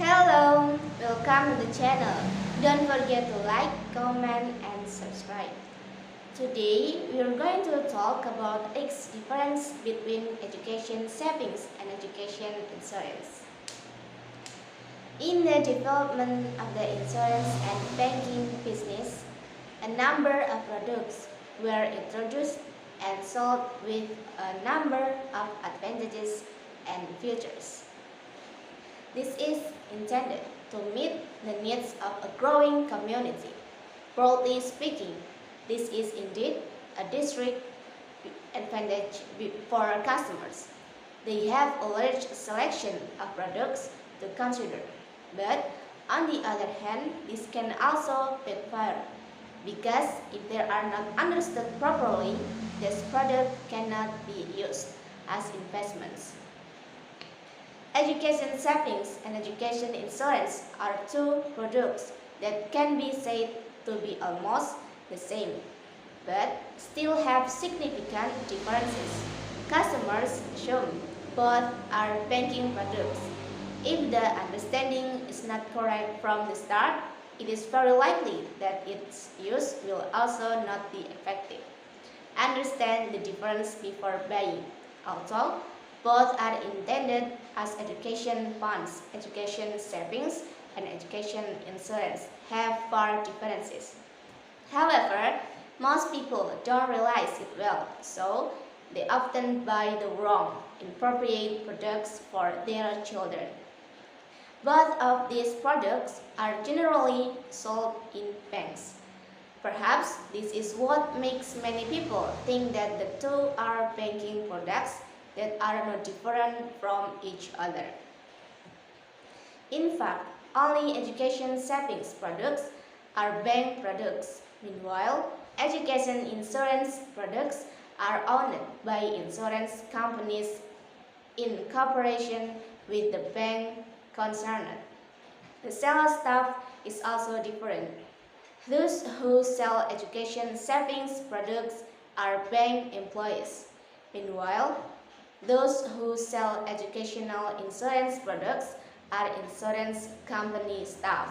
Hello, welcome to the channel. Don't forget to like, comment and subscribe. Today we are going to talk about the difference between education savings and education insurance. In the development of the insurance and banking business, a number of products were introduced and sold with a number of advantages and features. This is intended to meet the needs of a growing community. Broadly speaking, this is indeed a distinct advantage for customers. They have a large selection of products to consider. But on the other hand, this can also backfire because if they are not understood properly, this product cannot be used as investments. Education savings and education insurance are two products that can be said to be almost the same, but still have significant differences. Customers assume both are banking products. If the understanding is not correct from the start, it is very likely that its use will also not be effective. Understand the difference before buying. Although both are intended as education funds, education savings, and education insurance have far differences. However, most people don't realize it well, so they often buy the wrong, inappropriate products for their children. Both of these products are generally sold in banks. Perhaps this is what makes many people think that the two are banking products that are not different from each other. In fact, only education savings products are bank products. Meanwhile, education insurance products are owned by insurance companies in cooperation with the bank concerned. The sales staff is also different. Those who sell education savings products are bank employees. Meanwhile, those who sell educational insurance products are insurance company staff.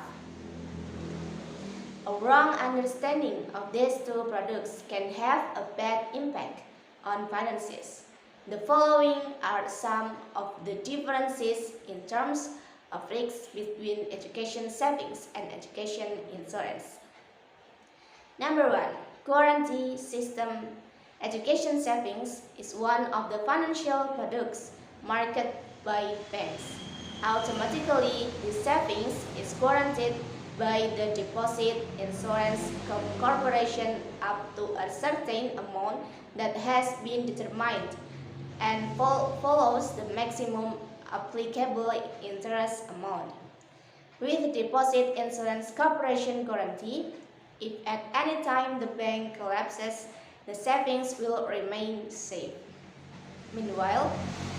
A wrong understanding of these two products can have a bad impact on finances. The following are some of the differences in terms of risks between education savings and education insurance. Number 1. Guarantee system. Education savings is one of the financial products marketed by banks. Automatically, the savings is guaranteed by the Deposit Insurance Corporation up to a certain amount that has been determined and follows the maximum applicable interest amount. With Deposit Insurance Corporation guarantee, if at any time the bank collapses, the savings will remain safe. Meanwhile,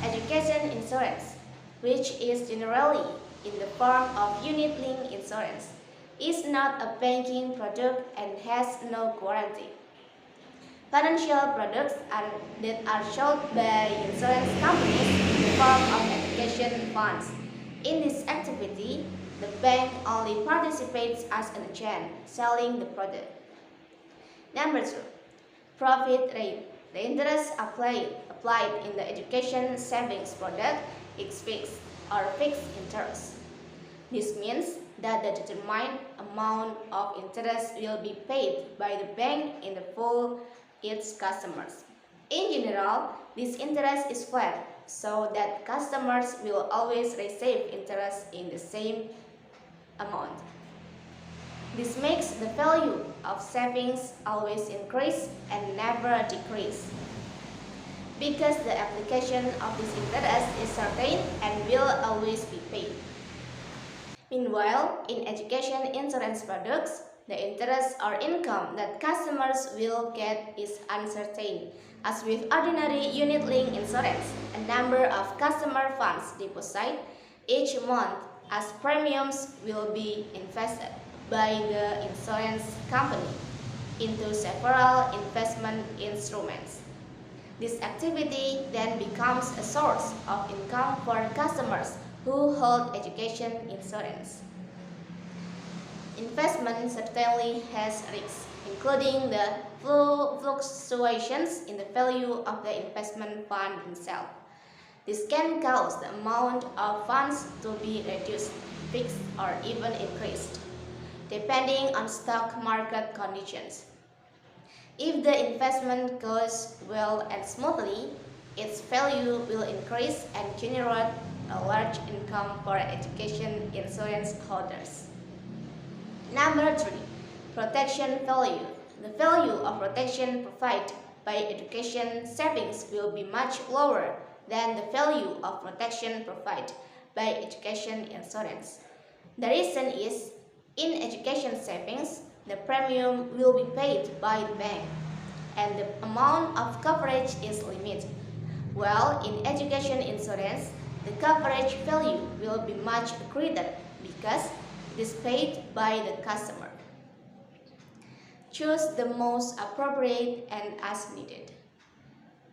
education insurance, which is generally in the form of unit-linked insurance, is not a banking product and has no guarantee. Financial products that are sold by insurance companies in the form of education funds. In this activity, the bank only participates as an agent selling the product. Number 2. Profit rate. The interest applied in the education savings product is fixed or fixed interest. This means that the determined amount of interest will be paid by the bank in the full its customers. In general, this interest is flat, so that customers will always receive interest in the same amount. This makes the value of savings always increase and never decrease, because the application of this interest is certain and will always be paid. Meanwhile, in education insurance products, the interest or income that customers will get is uncertain. As with ordinary unit-linked insurance, a number of customer funds deposit each month as premiums will be invested by the insurance company into several investment instruments. This activity then becomes a source of income for customers who hold education insurance. Investment certainly has risks, including the fluctuations in the value of the investment fund itself. This can cause the amount of funds to be reduced, fixed, or even increased, depending on stock market conditions. If the investment goes well and smoothly, its value will increase and generate a large income for education insurance holders. Number 3. Protection value. The value of protection provided by education savings will be much lower than the value of protection provided by education insurance. The reason is, in education savings, the premium will be paid by the bank, and the amount of coverage is limited. While in education insurance, the coverage value will be much greater because it is paid by the customer. Choose the most appropriate and as needed.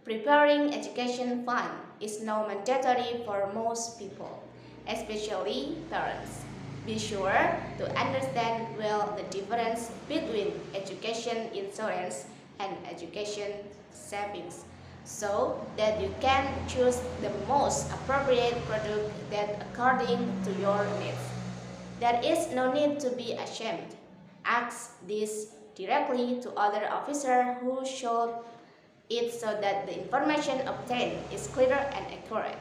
Preparing education fund is now mandatory for most people, especially parents. Be sure to understand well the difference between education insurance and education savings, so that you can choose the most appropriate product that according to your needs. There is no need to be ashamed. Ask this directly to other officers who should it so that the information obtained is clear and accurate.